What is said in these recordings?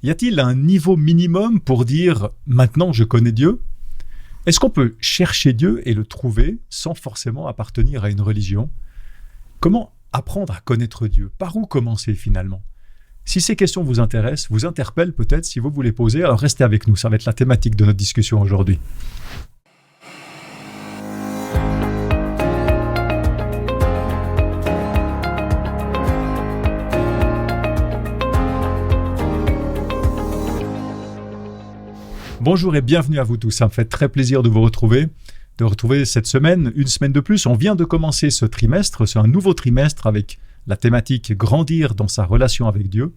Y a-t-il un niveau minimum pour dire « maintenant je connais Dieu » ? Est-ce qu'on peut chercher Dieu et le trouver sans forcément appartenir à une religion ? Comment apprendre à connaître Dieu ? Par où commencer finalement ? Si ces questions vous intéressent, vous interpellent peut-être, si vous les posez, alors restez avec nous, ça va être la thématique de notre discussion aujourd'hui. Bonjour et bienvenue à vous tous, ça me fait très plaisir de vous retrouver cette semaine, une semaine de plus. On vient de commencer ce trimestre, c'est un nouveau trimestre avec la thématique « Grandir dans sa relation avec Dieu ».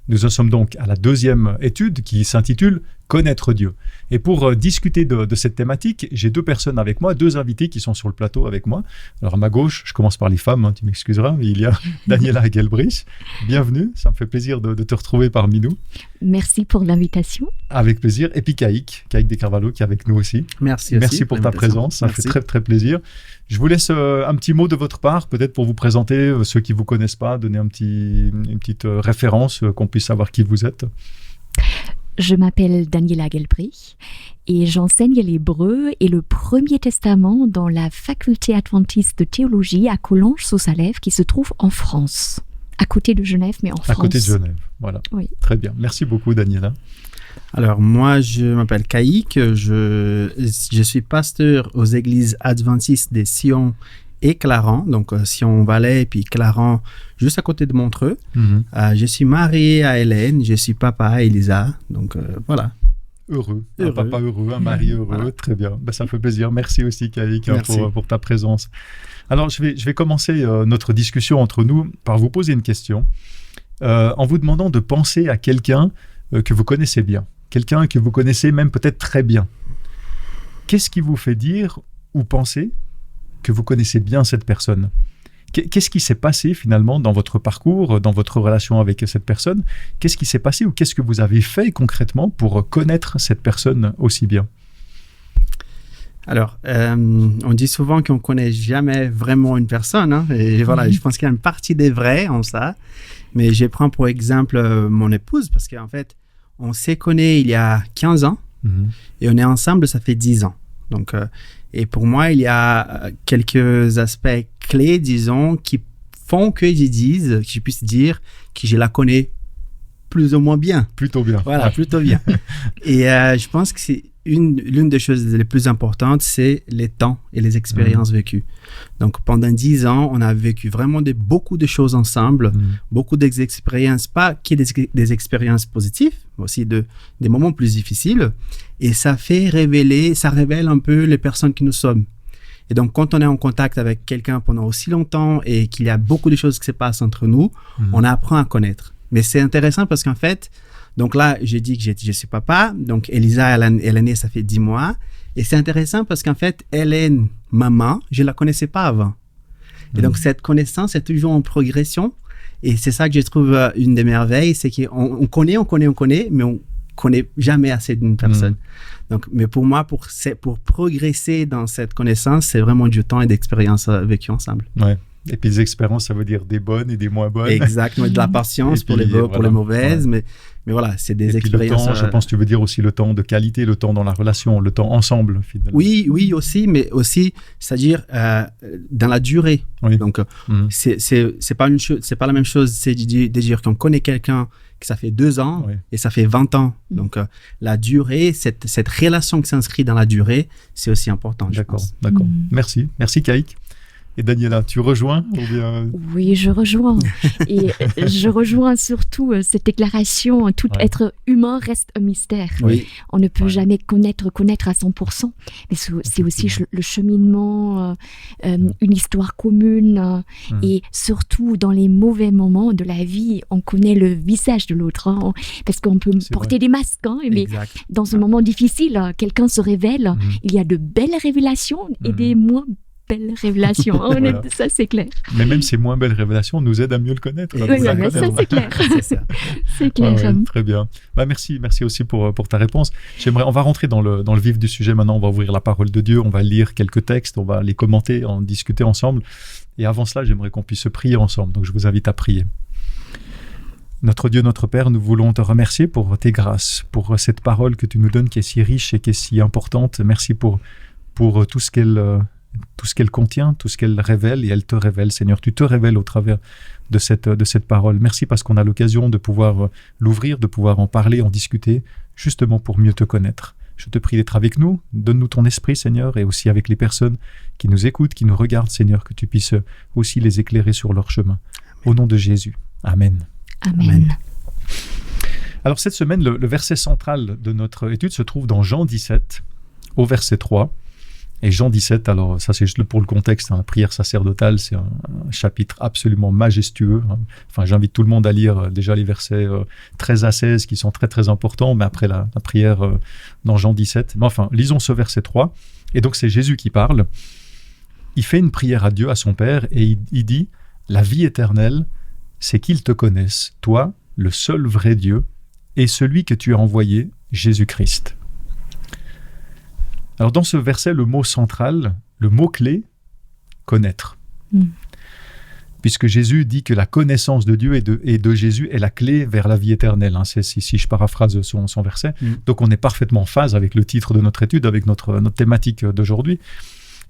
Nous en sommes donc à la deuxième étude qui s'intitule « Connaître Dieu ». Et pour discuter de cette thématique, j'ai deux personnes avec moi, deux invités qui sont sur le plateau avec moi. Alors à ma gauche, je commence par les femmes, tu m'excuseras, mais il y a Daniela Gelbrich. Bienvenue, ça me fait plaisir de te retrouver parmi nous. Merci pour l'invitation. Avec plaisir. Et puis Caïk De Carvalho qui est avec nous aussi. Merci pour ta présence, ça me fait très très plaisir. Je vous laisse un petit mot de votre part, peut-être pour vous présenter, ceux qui ne vous connaissent pas, donner une petite référence, qu'on puisse savoir qui vous êtes. Je m'appelle Daniela Gelbrich et j'enseigne l'hébreu et le Premier Testament dans la faculté adventiste de théologie à Collonges-sous-Salève qui se trouve en France, à côté de Genève, mais en France. À côté de Genève, voilà. Oui. Très bien. Merci beaucoup, Daniela. Alors, moi, je m'appelle Caïk. Je suis pasteur aux églises adventistes des Sion et Clarens, donc Sion-Valais et puis Clarens, juste à côté de Montreux. Mm-hmm. Je suis marié à Hélène, je suis papa à Elisa, donc voilà. Heureux. Un papa heureux, un mari heureux, voilà. Très bien. Ça me fait plaisir. Merci aussi, Caïk, pour ta présence. Alors, je vais commencer notre discussion entre nous par vous poser une question, en vous demandant de penser à quelqu'un que vous connaissez bien, quelqu'un que vous connaissez même peut-être très bien. Qu'est-ce qui vous fait dire ou penser que vous connaissez bien cette personne ? Qu'est-ce qui s'est passé finalement dans votre parcours, dans votre relation avec cette personne ? Qu'est-ce qui s'est passé ou qu'est-ce que vous avez fait concrètement pour connaître cette personne aussi bien ? Alors, on dit souvent qu'on ne connaît jamais vraiment une personne, hein, et voilà, je pense qu'il y a une partie des vrais en ça, mais je prends pour exemple mon épouse, parce qu'en fait, on s'est connus il y a 15 ans, et on est ensemble, ça fait 10 ans. Donc, et pour moi, il y a quelques aspects clés, disons, qui font que je puisse dire que je la connais plus ou moins bien. Plutôt bien. Voilà, plutôt bien. Et je pense que c'est l'une des choses les plus importantes, c'est les temps et les expériences vécues. Donc, pendant 10 ans, on a vécu vraiment beaucoup de choses ensemble, beaucoup d'expériences, pas que des expériences positives, mais aussi des moments plus difficiles. Et ça révèle un peu les personnes que nous sommes. Et donc, quand on est en contact avec quelqu'un pendant aussi longtemps et qu'il y a beaucoup de choses qui se passent entre nous, on apprend à connaître. Mais c'est intéressant parce qu'en fait, donc là, j'ai dit que je suis papa. Donc, Elisa, elle est née, ça fait 10 mois. Et c'est intéressant parce qu'en fait, Hélène, maman, je ne la connaissais pas avant. Et donc, cette connaissance est toujours en progression. Et c'est ça que je trouve une des merveilles, c'est qu'on connaît, mais on ne connaît jamais assez d'une personne. Donc, mais pour moi, pour progresser dans cette connaissance, c'est vraiment du temps et d'expérience vécues ensemble. Ouais. Et puis, des expériences, ça veut dire des bonnes et des moins bonnes. Exactement, de la patience pour les mauvaises, ouais. mais voilà, c'est des expériences. Le temps, je pense que tu veux dire aussi le temps de qualité, le temps dans la relation, le temps ensemble, finalement. Oui, aussi, mais aussi, c'est-à-dire dans la durée. Oui. Donc, c'est pas la même chose, c'est de dire qu'on connaît quelqu'un que ça fait 2 ans et ça fait 20 ans. Donc, la durée, cette relation qui s'inscrit dans la durée, c'est aussi important, je pense. D'accord. Merci Caïk. Et Daniela, tu rejoins ou bien... Oui, je rejoins. Et je rejoins surtout cette déclaration, tout être humain reste un mystère. Oui. On ne peut jamais connaître à 100%. Mais c'est aussi le cheminement, une histoire commune. Et surtout, dans les mauvais moments de la vie, on connaît le visage de l'autre. Hein, parce qu'on peut porter des masques. Hein, mais dans un moment difficile, quelqu'un se révèle. Il y a de belles révélations et des moins belles révélations, voilà. Ça c'est clair. Mais même ces moins belles révélations nous aident à mieux le connaître. Oui, ça c'est clair. C'est clair. Ouais, très bien. Merci aussi pour ta réponse. On va rentrer dans le vif du sujet maintenant, on va ouvrir la parole de Dieu, on va lire quelques textes, on va les commenter, en discuter ensemble. Et avant cela, j'aimerais qu'on puisse prier ensemble, donc je vous invite à prier. Notre Dieu, notre Père, nous voulons te remercier pour tes grâces, pour cette parole que tu nous donnes qui est si riche et qui est si importante. Merci pour tout ce qu'elle contient, tout ce qu'elle révèle, et elle te révèle, Seigneur. Tu te révèles au travers de cette parole. Merci parce qu'on a l'occasion de pouvoir l'ouvrir, de pouvoir en parler, en discuter, justement pour mieux te connaître. Je te prie d'être avec nous, donne-nous ton esprit, Seigneur, et aussi avec les personnes qui nous écoutent, qui nous regardent, Seigneur, que tu puisses aussi les éclairer sur leur chemin. Au nom de Jésus. Amen. Amen. Alors cette semaine, le verset central de notre étude se trouve dans Jean 17, au verset 3. Et Jean 17, alors ça c'est juste pour le contexte, la prière sacerdotale, c'est un chapitre absolument majestueux. Enfin, j'invite tout le monde à lire déjà les versets 13 à 16 qui sont très très importants, mais après la prière dans Jean 17. Mais enfin, lisons ce verset 3. Et donc c'est Jésus qui parle. Il fait une prière à Dieu, à son Père, et il dit « La vie éternelle, c'est qu'ils te connaissent, toi, le seul vrai Dieu, et celui que tu as envoyé, Jésus-Christ. » Alors dans ce verset, le mot central, le mot-clé, connaître. Puisque Jésus dit que la connaissance de Dieu et de Jésus est la clé vers la vie éternelle. C'est si je paraphrase son verset. Donc on est parfaitement en phase avec le titre de notre étude, avec notre thématique d'aujourd'hui.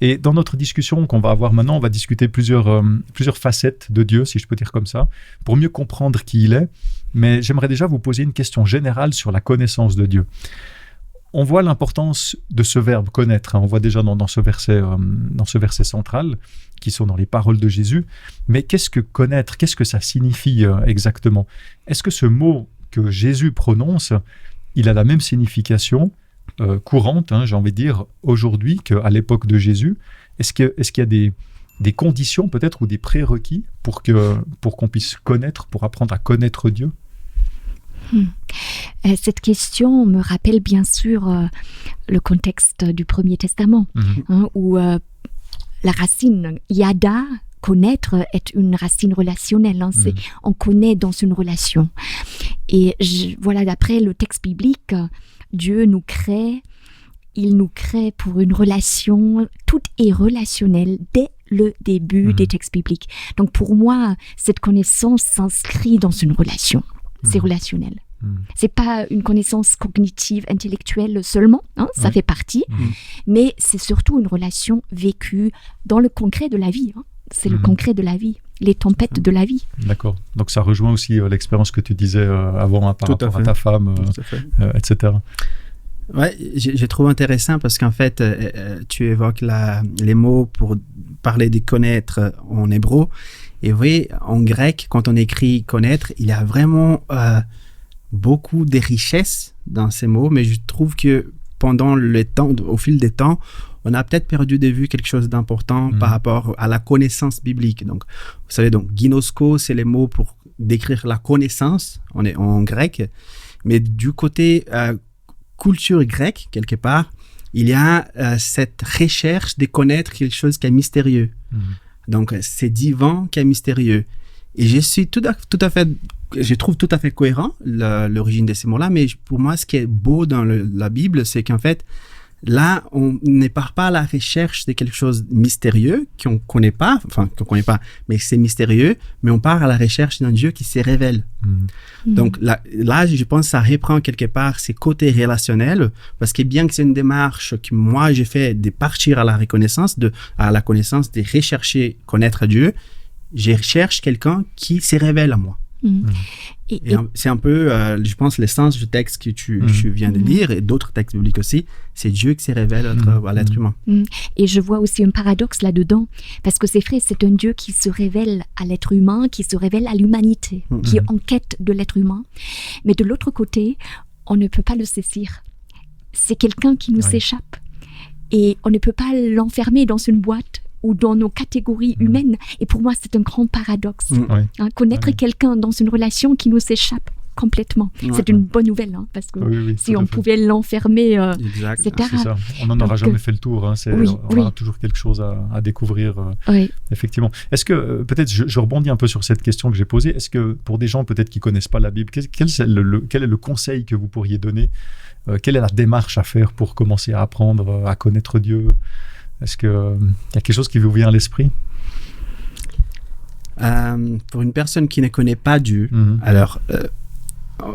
Et dans notre discussion qu'on va avoir maintenant, on va discuter plusieurs facettes de Dieu, si je peux dire comme ça, pour mieux comprendre qui il est. Mais j'aimerais déjà vous poser une question générale sur la connaissance de Dieu. On voit l'importance de ce verbe connaître. On voit déjà dans ce verset central, qui sont dans les paroles de Jésus. Mais qu'est-ce que connaître? Qu'est-ce que ça signifie exactement? Est-ce que ce mot que Jésus prononce, il a la même signification courante, j'ai envie de dire, aujourd'hui qu'à l'époque de Jésus? Est-ce qu'il y a des conditions peut-être ou des prérequis pour qu'on puisse connaître, pour apprendre à connaître Dieu? Cette question me rappelle bien sûr le contexte du Premier Testament, où la racine yada, connaître, est une racine relationnelle. On connaît dans une relation. Et voilà, d'après le texte biblique, Dieu nous crée, il nous crée pour une relation, tout est relationnel dès le début des textes bibliques. Donc pour moi, cette connaissance s'inscrit dans une relation. C'est relationnel. C'est pas une connaissance cognitive, intellectuelle seulement, ça fait partie, mais c'est surtout une relation vécue dans le concret de la vie. C'est le concret de la vie, les tempêtes de la vie. D'accord. Donc ça rejoint aussi l'expérience que tu disais avant par rapport à ta femme, etc. Ouais, j'ai trouvé intéressant parce qu'en fait, tu évoques les mots pour parler de connaître en hébreu. Et vous voyez, en grec, quand on écrit connaître, il y a vraiment beaucoup de richesses dans ces mots, mais je trouve que pendant le temps, au fil des temps, on a peut-être perdu de vue quelque chose d'important par rapport à la connaissance biblique. Donc, vous savez, ginosko, c'est les mots pour décrire la connaissance, on est en grec, mais du côté culture grecque, quelque part, il y a cette recherche de connaître quelque chose qui est mystérieux. Donc, c'est divin qui est mystérieux. Et je trouve tout à fait cohérent l'origine de ces mots-là, mais pour moi, ce qui est beau dans la Bible, c'est qu'en fait, là, on ne part pas à la recherche de quelque chose de mystérieux qu'on connaît pas, mais c'est mystérieux, mais on part à la recherche d'un Dieu qui se révèle. Donc là, je pense que ça reprend quelque part ces côtés relationnels, parce que bien que c'est une démarche que moi j'ai fait de partir à la connaissance, de rechercher, connaître Dieu, je recherche quelqu'un qui se révèle à moi. Et c'est un peu, je pense, l'essence du texte que tu viens de lire et d'autres textes bibliques aussi. C'est Dieu qui se révèle à l'être humain. Et je vois aussi un paradoxe là-dedans, parce que c'est vrai, c'est un Dieu qui se révèle à l'être humain, qui se révèle à l'humanité, qui est en quête de l'être humain. Mais de l'autre côté, on ne peut pas le saisir. C'est quelqu'un qui nous échappe. Et on ne peut pas l'enfermer dans une boîte ou dans nos catégories humaines. Et pour moi, c'est un grand paradoxe. Connaître quelqu'un dans une relation qui nous échappe complètement. C'est une bonne nouvelle, parce que si on pouvait l'enfermer, etc. C'est ça. On n'en aura jamais fait le tour. On aura toujours quelque chose à découvrir, effectivement. Est-ce que, peut-être, je rebondis un peu sur cette question que j'ai posée, est-ce que pour des gens peut-être qui ne connaissent pas la Bible, quel est le conseil que vous pourriez donner? Quelle est la démarche à faire pour commencer à apprendre à connaître Dieu? Est-ce qu'il y a quelque chose qui vous vient à l'esprit? Pour une personne qui ne connaît pas Dieu, alors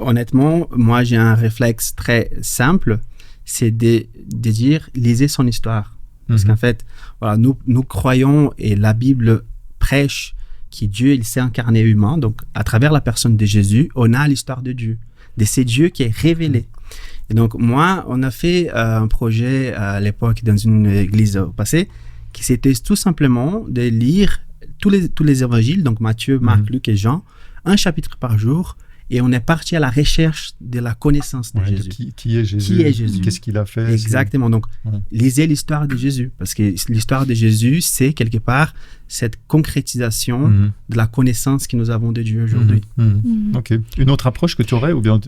honnêtement, moi j'ai un réflexe très simple, c'est de dire lisez son histoire. Parce qu'en fait, voilà, nous croyons et la Bible prêche que Dieu il s'est incarné humain. Donc à travers la personne de Jésus, on a l'histoire de Dieu, de ce Dieu qui est révélé. Et donc moi, on a fait un projet à l'époque dans une église au passé, qui c'était tout simplement de lire tous les évangiles, donc Matthieu, Marc, Luc et Jean, un chapitre par jour, et on est parti à la recherche de la connaissance de Jésus. Qui est Jésus? Qui est Jésus? Qu'est-ce qu'il a fait? Exactement. Donc, lisez l'histoire de Jésus, parce que l'histoire de Jésus, c'est quelque part cette concrétisation de la connaissance que nous avons de Dieu aujourd'hui. Ok. Une autre approche que tu aurais ou bien...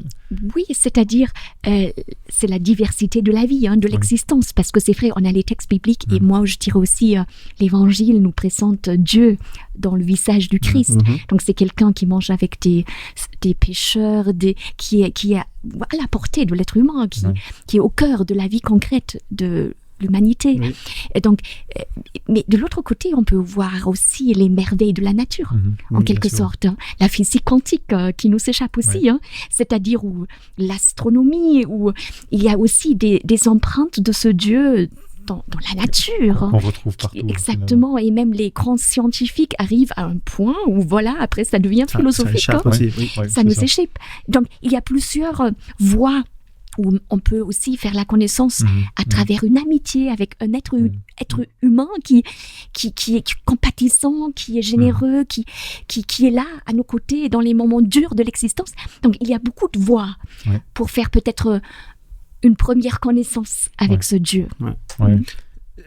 Oui, c'est-à-dire, c'est la diversité de la vie, de l'existence, parce que c'est vrai, on a les textes bibliques, et moi, je dirais aussi, l'Évangile nous présente Dieu dans le visage du Christ. Donc, c'est quelqu'un qui mange avec des pécheurs, qui est à la portée de l'être humain, qui est au cœur de la vie concrète de l'humanité. Et donc, mais de l'autre côté, on peut voir aussi les merveilles de la nature, en quelque sorte. La physique quantique qui nous échappe aussi, c'est-à-dire où l'astronomie, où il y a aussi des empreintes de ce Dieu dans la nature. On retrouve partout. Exactement, et même les grands scientifiques arrivent à un point où, voilà, après ça devient philosophique. Ça nous échappe. Donc, il y a plusieurs voies où on peut aussi faire la connaissance à travers une amitié avec un être humain qui est compatissant, qui est généreux, qui est là à nos côtés dans les moments durs de l'existence. Donc, il y a beaucoup de voies pour faire peut-être une première connaissance avec ce Dieu.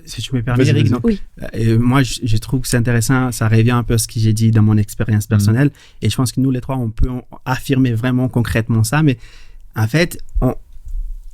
Si tu me permets, Eric, moi, je trouve que c'est intéressant, ça revient un peu à ce que j'ai dit dans mon expérience personnelle, et je pense que nous, les trois, on peut affirmer vraiment concrètement ça, mais en fait,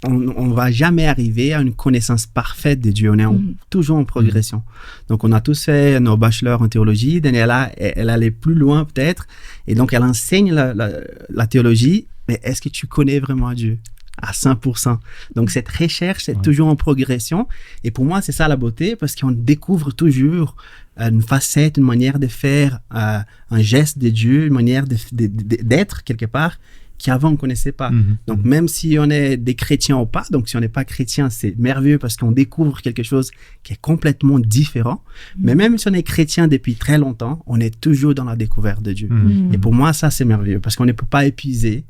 on ne va jamais arriver à une connaissance parfaite de Dieu. On est toujours en progression. Donc, on a tous fait nos bachelors en théologie. Daniela, elle allait plus loin peut-être. Et donc, elle enseigne la théologie. Mais est-ce que tu connais vraiment Dieu à 100%? Donc, cette recherche, c'est toujours en progression. Et pour moi, c'est ça la beauté, parce qu'on découvre toujours une facette, une manière de faire, un geste de Dieu, une manière d'être quelque part, qu'avant on ne connaissait pas. Donc, même si on est des chrétiens ou pas, donc si on n'est pas chrétien, c'est merveilleux parce qu'on découvre quelque chose qui est complètement différent. Mais même si on est chrétien depuis très longtemps, on est toujours dans la découverte de Dieu. Et pour moi, ça, c'est merveilleux parce qu'on ne peut pas épuiser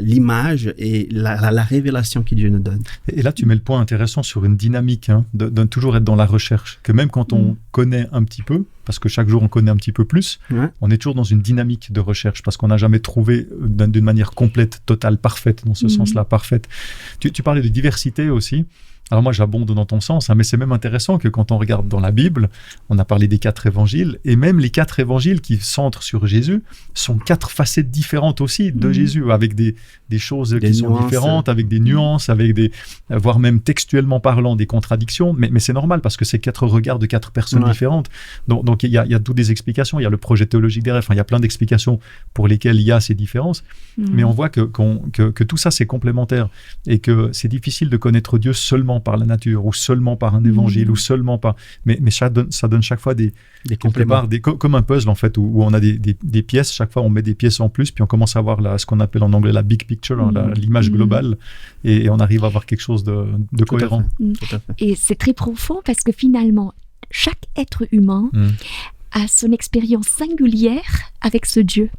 l'image et la révélation que Dieu nous donne. Et là, tu mets le point intéressant sur une dynamique, de toujours être dans la recherche. Que même quand on connaît un petit peu, parce que chaque jour on connaît un petit peu plus, on est toujours dans une dynamique de recherche, parce qu'on n'a jamais trouvé d'une manière complète, totale, parfaite, dans ce sens-là, parfaite. Tu parlais de diversité aussi. Alors moi, j'abonde dans ton sens, mais c'est même intéressant que quand on regarde dans la Bible, on a parlé des 4 évangiles, et même les 4 évangiles qui centrent sur Jésus sont 4 facettes différentes aussi de Jésus, avec des choses qui sont différentes, avec des nuances, avec voire même textuellement parlant, des contradictions, mais c'est normal, parce que c'est 4 regards de 4 personnes différentes. Donc il y a toutes des explications, il y a le projet théologique derrière, il y a plein d'explications pour lesquelles il y a ces différences, mais on voit que tout ça, c'est complémentaire, et que c'est difficile de connaître Dieu seulement par la nature, ou seulement par un évangile, ou seulement par... Mais ça donne chaque fois des compléments, comme un puzzle en fait, où on a des pièces, chaque fois on met des pièces en plus, puis on commence à voir ce qu'on appelle en anglais la big picture, l'image globale, et on arrive à avoir quelque chose de cohérent. Et c'est très profond parce que finalement, chaque être humain a son expérience singulière avec ce Dieu.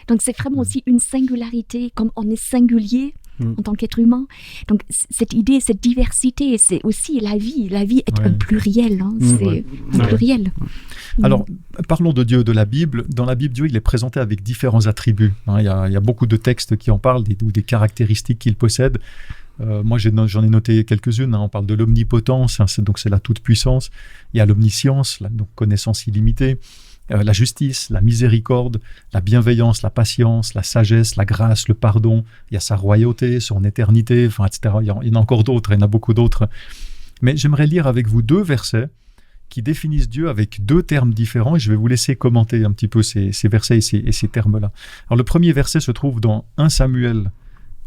Donc c'est vraiment aussi une singularité, comme on est singulier en tant qu'être humain. Donc cette idée, cette diversité, c'est aussi la vie. La vie est un pluriel. C'est un pluriel. Alors, parlons de Dieu, de la Bible. Dans la Bible, Dieu, il est présenté avec différents attributs. Il y a beaucoup de textes qui en parlent, ou des caractéristiques qu'il possède. Moi, j'en ai noté quelques-unes. On parle de l'omnipotence, donc c'est la toute-puissance. Il y a l'omniscience, donc connaissance illimitée. La justice, la miséricorde, la bienveillance, la patience, la sagesse, la grâce, le pardon. Il y a sa royauté, son éternité, etc. Il y en a encore d'autres, il y en a beaucoup d'autres. Mais j'aimerais lire avec vous 2 versets qui définissent Dieu avec 2 termes différents, et je vais vous laisser commenter un petit peu ces versets et ces termes-là. Alors le premier verset se trouve dans 1 Samuel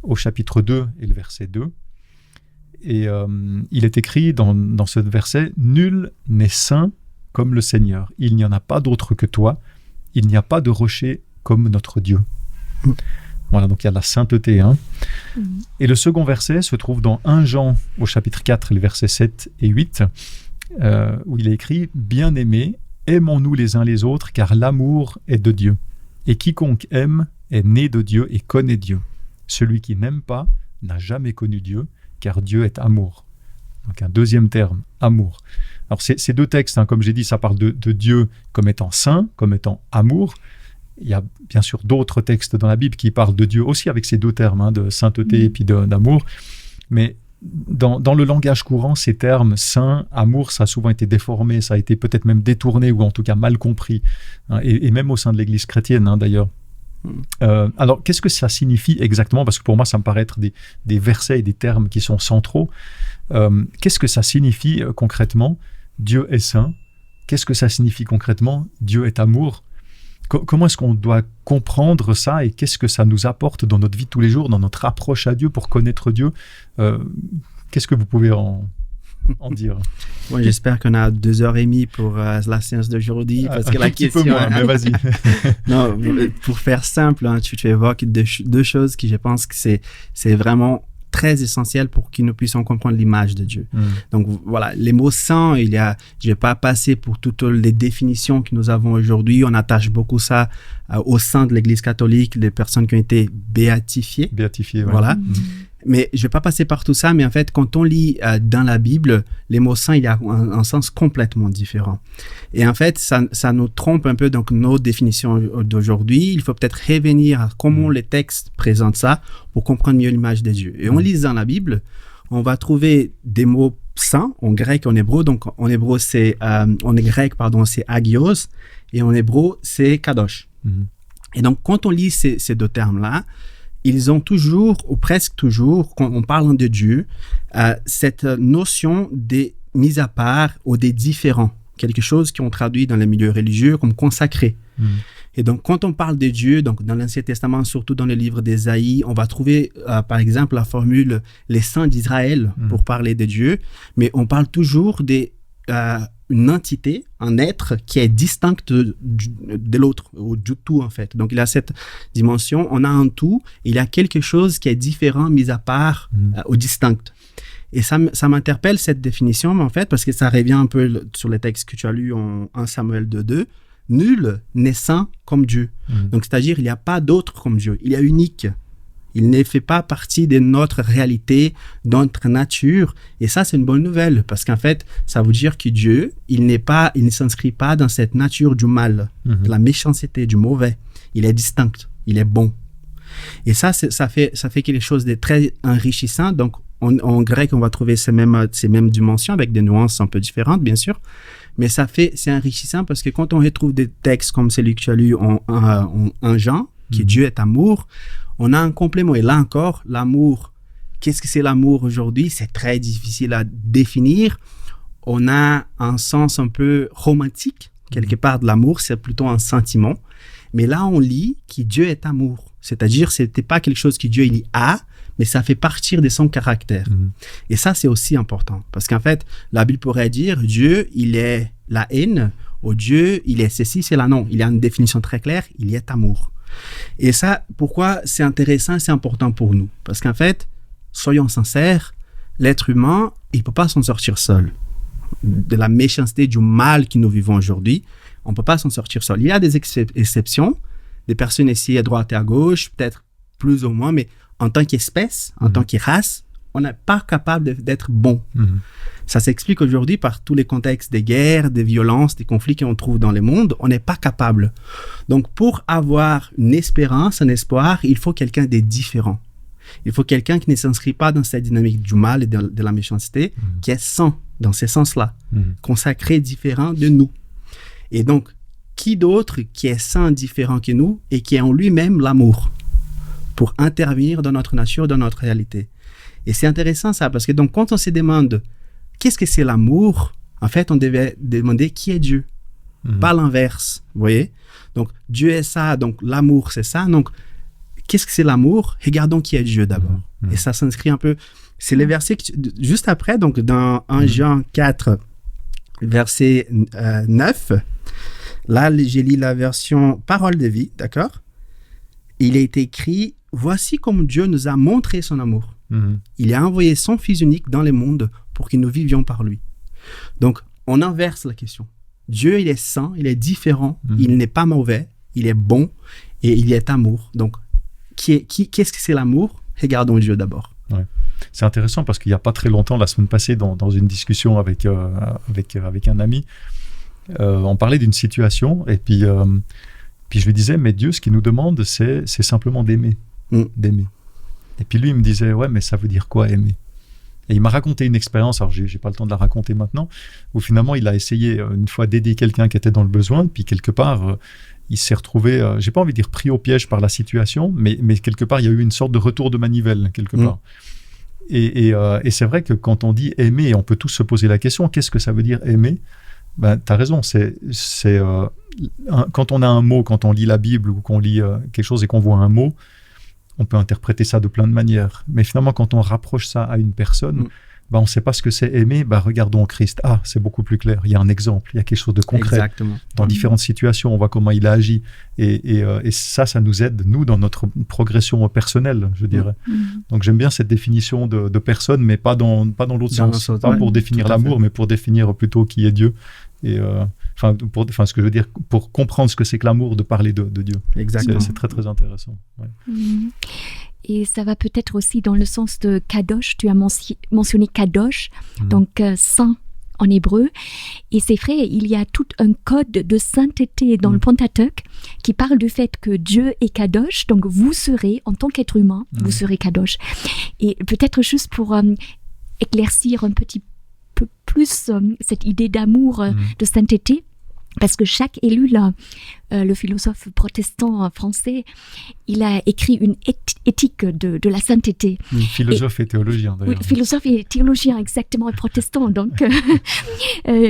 au chapitre 2 et le verset 2. Et il est écrit dans ce verset « Nul n'est saint comme le Seigneur. Il n'y en a pas d'autre que toi. il n'y a pas de rocher comme notre Dieu. Voilà, donc il y a la sainteté. Et le second verset se trouve dans 1 Jean au chapitre 4, les versets 7 et 8, où il est écrit « Bien-aimés, aimons-nous les uns les autres, car l'amour est de Dieu. Et quiconque aime est né de Dieu et connaît Dieu. Celui qui n'aime pas n'a jamais connu Dieu, car Dieu est amour. » Donc un deuxième terme, amour. Alors ces deux textes, comme j'ai dit, ça parle de Dieu comme étant saint, comme étant amour. Il y a bien sûr d'autres textes dans la Bible qui parlent de Dieu aussi avec ces deux termes, de sainteté et puis d'amour. Mais dans le langage courant, ces termes saint, amour, ça a souvent été déformé, ça a été peut-être même détourné ou en tout cas mal compris. Et même au sein de l'Église chrétienne d'ailleurs. Alors, qu'est-ce que ça signifie exactement? Parce que pour moi, ça me paraît être des versets et des termes qui sont centraux. Qu'est-ce que ça signifie concrètement? Dieu est saint. Qu'est-ce que ça signifie concrètement? Dieu est amour. Comment est-ce qu'on doit comprendre ça et qu'est-ce que ça nous apporte dans notre vie de tous les jours, dans notre approche à Dieu pour connaître Dieu? Qu'est-ce que vous pouvez en dire? Bon, j'espère qu'on a 2h30 pour la séance d'aujourd'hui. Parce que la question, peu moins, mais vas-y. Non, pour faire simple, tu évoques deux choses qui, je pense que c'est vraiment très essentiel pour que nous puissions comprendre l'image de Dieu. Donc voilà, les mots saints, je ne vais pas passer pour toutes les définitions que nous avons aujourd'hui. On attache beaucoup ça au sein de l'Église catholique, les personnes qui ont été béatifiées. Béatifiées, ouais. Voilà. Mais je ne vais pas passer par tout ça, mais en fait, quand on lit dans la Bible, les mots saints, il y a un sens complètement différent. Et en fait, ça nous trompe un peu dans nos définitions d'aujourd'hui. Il faut peut-être revenir à comment les textes présentent ça pour comprendre mieux l'image de Dieu. Et en lisant la Bible, on va trouver des mots saints en grec et en hébreu. Donc, en hébreu, c'est agios, et en hébreu, c'est kadosh. Et donc, quand on lit ces deux termes-là, ils ont toujours, ou presque toujours, quand on parle de Dieu, cette notion des mis à part ou des différents. Quelque chose qu'on traduit dans les milieux religieux comme consacré. Et donc, quand on parle de Dieu, donc dans l'Ancien Testament, surtout dans le livre d'Ésaïe, on va trouver, par exemple, la formule « les saints d'Israël » pour parler de Dieu, mais on parle toujours une entité, un être qui est distinct de l'autre, ou du tout en fait. Donc il y a cette dimension, on a un tout, il y a quelque chose qui est différent, mis à part, ou distinct. Et ça m'interpelle cette définition, mais en fait, parce que ça revient un peu sur les textes que tu as lus en 1 Samuel 2:2, nul n'est saint comme Dieu. Donc c'est-à-dire, il n'y a pas d'autre comme Dieu, il est unique. Il ne fait pas partie de notre réalité, de notre nature. Et ça, c'est une bonne nouvelle parce qu'en fait, ça veut dire que Dieu, il ne s'inscrit pas dans cette nature du mal, de la méchanceté, du mauvais. Il est distinct, il est bon. Et ça fait quelque chose de très enrichissant. Donc, en grec, on va trouver ces mêmes dimensions avec des nuances un peu différentes, bien sûr. Mais c'est enrichissant parce que quand on retrouve des textes comme celui que tu as lu en Jean, qui Dieu est amour, on a un complément. Et là encore, l'amour, qu'est-ce que c'est l'amour aujourd'hui? C'est très difficile à définir. On a un sens un peu romantique, quelque part de l'amour, c'est plutôt un sentiment. Mais là, on lit que Dieu est amour. C'est-à-dire, ce n'était pas quelque chose que Dieu il a, mais ça fait partir de son caractère. Et ça, c'est aussi important. Parce qu'en fait, la Bible pourrait dire, Dieu, il est la haine, ou Dieu, il est ceci, c'est là. Non, il y a une définition très claire, il est amour. Et ça, pourquoi c'est intéressant, c'est important pour nous? Parce qu'en fait, soyons sincères, l'être humain, il ne peut pas s'en sortir seul. De la méchanceté, du mal que nous vivons aujourd'hui, on ne peut pas s'en sortir seul. Il y a des exceptions, des personnes ici à droite et à gauche, peut-être plus ou moins, mais en tant qu'espèce, en tant que race, on n'est pas capable d'être bon. Ça s'explique aujourd'hui par tous les contextes des guerres, des violences, des conflits qu'on trouve dans le monde. On n'est pas capable. Donc, pour avoir une espérance, un espoir, il faut quelqu'un de différent. Il faut quelqu'un qui ne s'inscrit pas dans cette dynamique du mal et de la méchanceté, qui est saint dans ces sens-là, consacré, différent de nous. Et donc, qui d'autre qui est saint, différent que nous et qui est en lui-même l'amour pour intervenir dans notre nature, dans notre réalité? Et c'est intéressant ça, parce que donc, quand on se demande qu'est-ce que c'est l'amour, en fait, on devait demander qui est Dieu, pas l'inverse, vous voyez? Donc, Dieu est ça, donc l'amour, c'est ça. Donc, qu'est-ce que c'est l'amour? Regardons qui est Dieu d'abord. Et ça s'inscrit un peu... C'est les versets juste après, donc dans 1 Jean 4, verset 9, Là, j'ai lu la version Parole de vie, d'accord? Il a été écrit « Voici comme Dieu nous a montré son amour. Il a envoyé son Fils unique dans le monde pour que nous vivions par lui. » Donc, on inverse la question. Dieu, il est saint, il est différent, il n'est pas mauvais, il est bon et il est amour. Donc, qu'est-ce que c'est l'amour? Regardons Dieu d'abord. Ouais. C'est intéressant parce qu'il n'y a pas très longtemps, la semaine passée, dans une discussion avec un ami, on parlait d'une situation et puis je lui disais, mais Dieu, ce qu'il nous demande, c'est simplement d'aimer. D'aimer. Et puis lui, il me disait, ouais, mais ça veut dire quoi aimer? Et il m'a raconté une expérience, alors j'ai pas le temps de la raconter maintenant, où finalement il a essayé une fois d'aider quelqu'un qui était dans le besoin, puis quelque part il s'est retrouvé, j'ai pas envie de dire pris au piège par la situation, mais quelque part il y a eu une sorte de retour de manivelle quelque part. Et c'est vrai que quand on dit aimer, on peut tous se poser la question, qu'est-ce que ça veut dire aimer? Ben, tu as raison, quand on a un mot, quand on lit la Bible ou qu'on lit quelque chose et qu'on voit un mot, on peut interpréter ça de plein de manières. Mais finalement, quand on rapproche ça à une personne, on ne sait pas ce que c'est aimer. Regardons Christ. Ah, c'est beaucoup plus clair. Il y a un exemple, il y a quelque chose de concret. Exactement. Dans différentes situations, on voit comment il a agi. Et ça nous aide, nous, dans notre progression personnelle, je dirais. Donc, j'aime bien cette définition de personne, mais pas dans l'autre sens. Pas pour définir l'amour, mais pour définir plutôt qui est Dieu. Et ce que je veux dire, pour comprendre ce que c'est que l'amour, de parler de Dieu. Exactement. C'est très, très intéressant. Ouais. Et ça va peut-être aussi dans le sens de Kadosh. Tu as mentionné Kadosh, donc saint en hébreu. Et c'est vrai, il y a tout un code de sainteté dans le Pentateuque qui parle du fait que Dieu est Kadosh. Donc vous serez, en tant qu'être humain, vous serez Kadosh. Et peut-être juste pour éclaircir un petit peu plus cette idée d'amour, de sainteté, parce que Jacques Ellul, le philosophe protestant français, il a écrit une éthique de la sainteté. Philosophe et théologien, d'ailleurs. Oui, philosophe et théologien, exactement, et protestant, donc,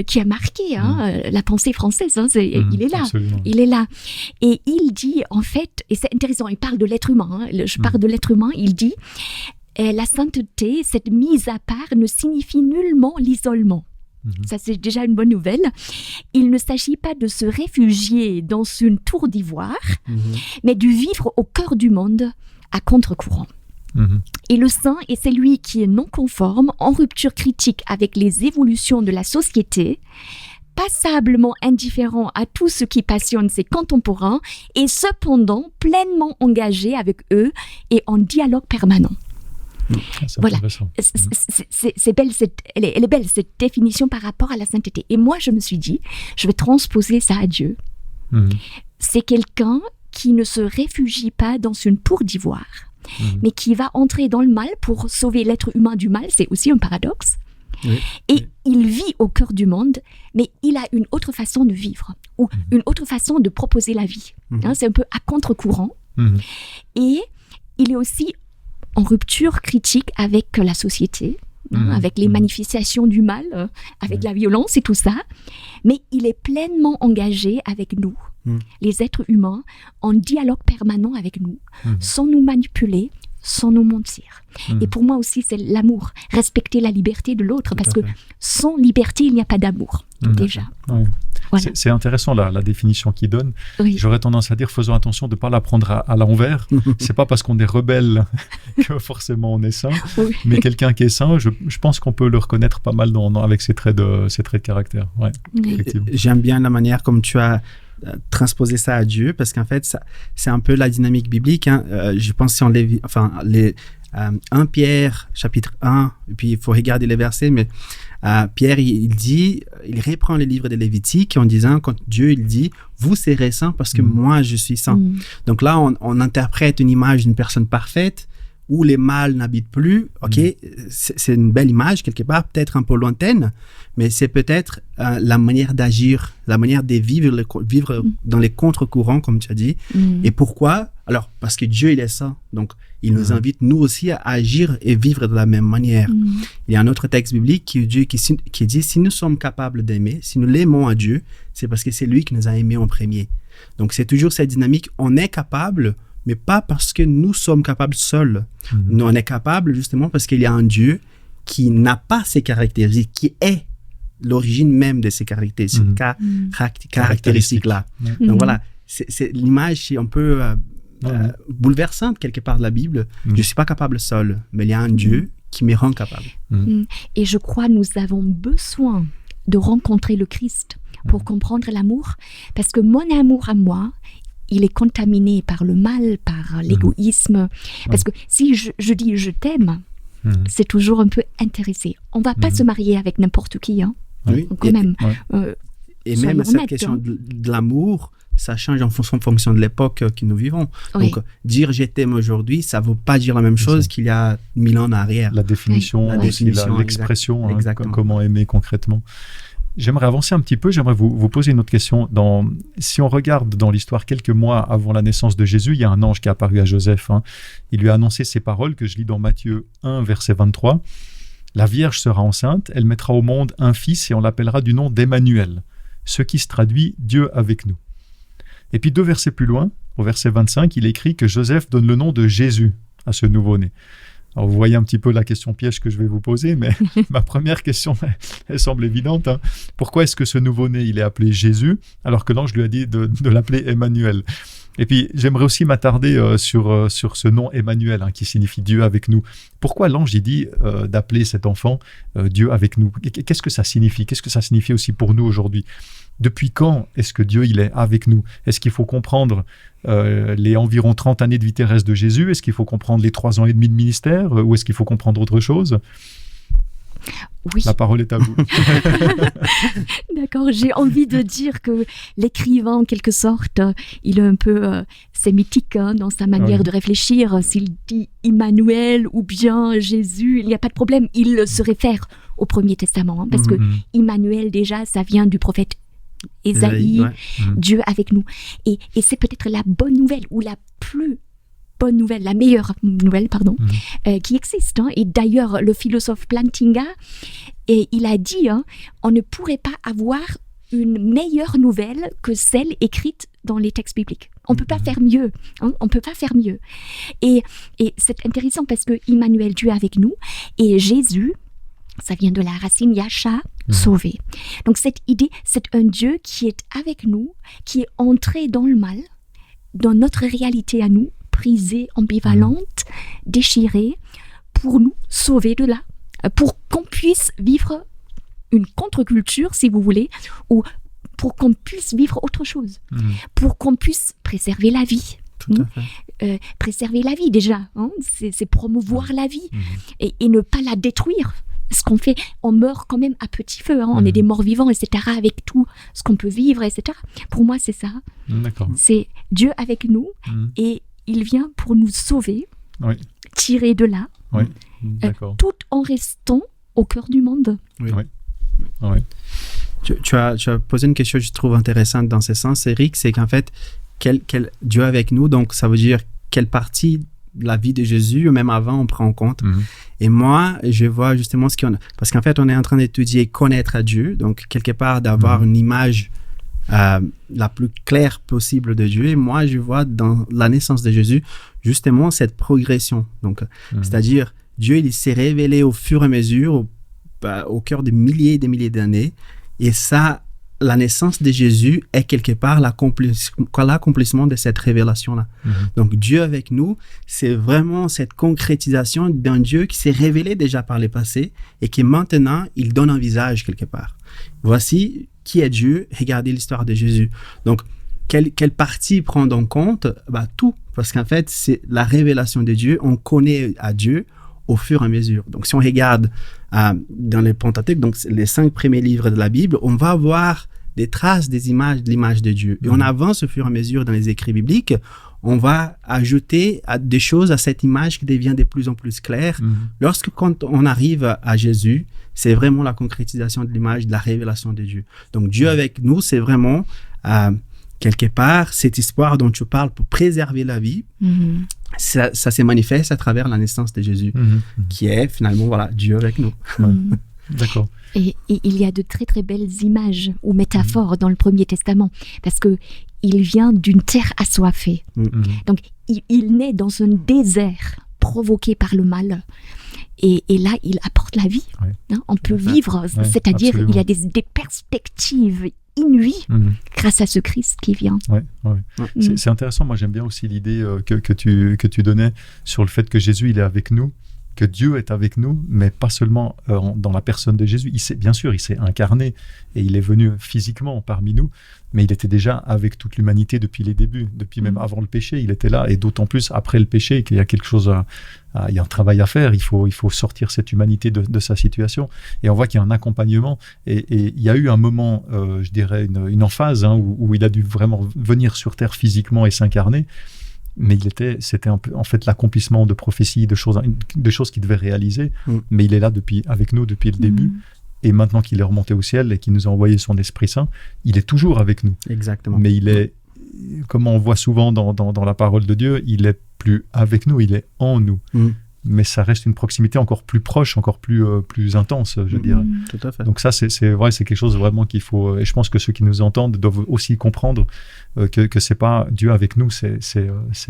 qui a marqué la pensée française. Il est là. Absolument. Il est là. Et il dit, en fait, et c'est intéressant, il parle de l'être humain, je parle de l'être humain, il dit, la sainteté, cette mise à part, ne signifie nullement l'isolement. Ça, c'est déjà une bonne nouvelle. Il ne s'agit pas de se réfugier dans une tour d'ivoire, mais de vivre au cœur du monde à contre-courant. Et le saint est celui qui est non conforme, en rupture critique avec les évolutions de la société, passablement indifférent à tout ce qui passionne ses contemporains et cependant pleinement engagé avec eux et en dialogue permanent. Voilà, c'est belle, elle est belle cette définition par rapport à la sainteté. Et moi, je me suis dit, je vais transposer ça à Dieu. C'est quelqu'un qui ne se réfugie pas dans une tour d'ivoire, mais qui va entrer dans le mal pour sauver l'être humain du mal. C'est aussi un paradoxe. Et il vit au cœur du monde, mais il a une autre façon de vivre, ou une autre façon de proposer la vie. C'est un peu à contre-courant. Et il est aussi en rupture critique avec la société, avec les manifestations du mal, avec la violence et tout ça. Mais il est pleinement engagé avec nous, les êtres humains, en dialogue permanent avec nous, sans nous manipuler, sans nous mentir. Et pour moi aussi, c'est l'amour, respecter la liberté de l'autre, parce que sans liberté, il n'y a pas d'amour, déjà. Voilà. C'est intéressant la définition qu'il donne. J'aurais tendance à dire, faisons attention de ne pas la prendre à l'envers. C'est pas parce qu'on est rebelle que forcément on est saint, mais quelqu'un qui est saint, je pense qu'on peut le reconnaître pas mal avec ses traits de caractère. J'aime bien la manière comme tu as transposer ça à Dieu, parce qu'en fait, c'est un peu la dynamique biblique. Je pense si on 1 Pierre, chapitre 1, et puis il faut regarder les versets, mais Pierre, il reprend les livres des Lévitiques en disant, quand Dieu, il dit, vous serez saints parce que moi, je suis saint. Donc là, on interprète une image d'une personne parfaite, où les mâles n'habitent plus, c'est une belle image, quelque part, peut-être un peu lointaine, mais c'est peut-être la manière d'agir, la manière de vivre dans les contre-courants, comme tu as dit. Et pourquoi? Alors, parce que Dieu, il est saint, donc il nous invite, nous aussi, à agir et vivre de la même manière. Il y a un autre texte biblique qui dit, si nous sommes capables d'aimer, si nous l'aimons à Dieu, c'est parce que c'est lui qui nous a aimés en premier. Donc, c'est toujours cette dynamique, on est capable, mais pas parce que nous sommes capables seuls. Nous, on est capable justement parce qu'il y a un Dieu qui n'a pas ces caractéristiques, qui est l'origine même de ces caractéristiques-là. Donc voilà, l'image est un peu bouleversante quelque part de la Bible. Je ne suis pas capable seul, mais il y a un Dieu qui me rend capable. Et je crois que nous avons besoin de rencontrer le Christ pour comprendre l'amour, parce que mon amour à moi, il est contaminé par le mal, par l'égoïsme. Parce que si je dis « je t'aime », c'est toujours un peu intéressé. On ne va pas se marier avec n'importe qui, hein. Oui. Quand même. Et même cette question de l'amour, ça change en fonction de l'époque que nous vivons. Oui. Donc, dire « je t'aime » aujourd'hui, ça ne vaut pas dire la même chose qu'il y a 1000 ans en arrière. La définition, l'expression, comment aimer concrètement. J'aimerais avancer un petit peu, j'aimerais vous poser une autre question. Si on regarde dans l'histoire, quelques mois avant la naissance de Jésus, il y a un ange qui est apparu à Joseph. Il lui a annoncé ces paroles que je lis dans Matthieu 1, verset 23. « La Vierge sera enceinte, elle mettra au monde un fils et on l'appellera du nom d'Emmanuel, ce qui se traduit « Dieu avec nous ». Et puis 2 versets plus loin, au verset 25, il écrit que Joseph donne le nom de Jésus à ce nouveau-né. Alors vous voyez un petit peu la question piège que je vais vous poser, mais ma première question, elle semble évidente. Pourquoi est-ce que ce nouveau-né, il est appelé Jésus, alors que l'ange lui a dit de l'appeler Emmanuel? Et puis j'aimerais aussi m'attarder sur ce nom Emmanuel, qui signifie Dieu avec nous. Pourquoi l'ange il dit d'appeler cet enfant Dieu avec nous? Qu'est-ce que ça signifie? Qu'est-ce que ça signifie aussi pour nous aujourd'hui? Depuis quand est-ce que Dieu il est avec nous? Est-ce qu'il faut comprendre les environ 30 années de vie terrestre de Jésus? Est-ce qu'il faut comprendre les 3 ans et demi de ministère? Ou est-ce qu'il faut comprendre autre chose? Oui. La parole est à vous. D'accord, j'ai envie de dire que l'écrivain, en quelque sorte, il est un peu sémitique dans sa manière de réfléchir. S'il dit Emmanuel ou bien Jésus, il n'y a pas de problème. Il se réfère au Premier Testament, parce que Emmanuel, déjà, ça vient du prophète Ésaïe, Dieu avec nous. Et c'est peut-être la bonne nouvelle, ou la plus bonne nouvelle, la meilleure nouvelle, qui existe. Et d'ailleurs, le philosophe Plantinga, il a dit, on ne pourrait pas avoir une meilleure nouvelle que celle écrite dans les textes bibliques. On ne peut pas faire mieux. On peut pas faire mieux. Et c'est intéressant parce que Emmanuel, Dieu avec nous, et Jésus, ça vient de la racine Yasha, sauvé. Donc cette idée, c'est un Dieu qui est avec nous, qui est entré dans le mal, dans notre réalité à nous, brisée, ambivalente, déchirée, pour nous sauver de là, pour qu'on puisse vivre une contre-culture, si vous voulez, ou pour qu'on puisse vivre autre chose, pour qu'on puisse préserver la vie. Tout à fait. Préserver la vie déjà, c'est promouvoir la vie et ne pas la détruire. Ce qu'on fait, on meurt quand même à petit feu, on est des morts vivants, etc., avec tout ce qu'on peut vivre, etc. Pour moi, c'est ça. D'accord. C'est Dieu avec nous et il vient pour nous sauver, tirer de là, tout en restant au cœur du monde. Oui. Tu as posé une question que je trouve intéressante dans ce sens, Eric, c'est qu'en fait, quel Dieu avec nous, donc ça veut dire quelle partie de la vie de Jésus, même avant, on prend en compte. Et moi, je vois justement ce qu'on a. Parce qu'en fait, on est en train d'étudier connaître à Dieu, donc quelque part d'avoir une image la plus claire possible de Dieu. Et moi, je vois dans la naissance de Jésus, justement, cette progression. Donc, c'est-à-dire, Dieu, il s'est révélé au fur et à mesure, au cœur de milliers et des milliers d'années. Et ça, la naissance de Jésus est quelque part l'accomplissement de cette révélation-là. Donc, Dieu avec nous, c'est vraiment cette concrétisation d'un Dieu qui s'est révélé déjà par le passé et qui maintenant, il donne un visage quelque part. Voici qui est Dieu, regardez l'histoire de Jésus. Donc, quelle partie prendre en compte? Tout, parce qu'en fait, c'est la révélation de Dieu. On connaît à Dieu au fur et à mesure. Donc, si on regarde dans les Pentateuque, donc les 5 premiers livres de la Bible, on va voir des traces des images, de l'image de Dieu. Et on avance au fur et à mesure dans les écrits bibliques, on va ajouter des choses à cette image qui devient de plus en plus claire. Quand on arrive à Jésus, c'est vraiment la concrétisation de l'image, de la révélation de Dieu. Donc, Dieu avec nous, c'est vraiment, quelque part, cette histoire dont tu parles pour préserver la vie. Ça se manifeste à travers la naissance de Jésus, qui est finalement, Dieu avec nous. D'accord. Et il y a de très très belles images ou métaphores dans le Premier Testament, parce que il vient d'une terre assoiffée. Donc, il naît dans un désert provoqué par le mal. Et là, il apporte la vie. Oui. On peut vivre, c'est-à-dire absolument. il y a des perspectives inouïes grâce à ce Christ qui vient. C'est intéressant. Moi, j'aime bien aussi l'idée que tu donnais sur le fait que Jésus, il est avec nous, que Dieu est avec nous, mais pas seulement dans la personne de Jésus. Bien sûr, il s'est incarné et il est venu physiquement parmi nous, mais il était déjà avec toute l'humanité depuis les débuts, depuis même avant le péché, il était là, et d'autant plus après le péché qu'il y a quelque chose il y a un travail à faire, il faut sortir cette humanité de sa situation, et on voit qu'il y a un accompagnement, et il y a eu un moment, je dirais une emphase, où il a dû vraiment venir sur terre physiquement et s'incarner, mais c'était un peu en fait l'accomplissement de prophéties, de choses qu'il devait réaliser, mais il est là avec nous depuis le début. Et maintenant qu'il est remonté au ciel et qu'il nous a envoyé son Esprit Saint, il est toujours avec nous. Exactement. Mais il est, comme on voit souvent dans la parole de Dieu, il est plus avec nous, il est en nous. Mais ça reste une proximité encore plus proche, encore plus intense, je dirais. Tout à fait. Donc ça, c'est vrai, c'est quelque chose vraiment qu'il faut... Et je pense que ceux qui nous entendent doivent aussi comprendre que c'est pas Dieu avec nous, c'est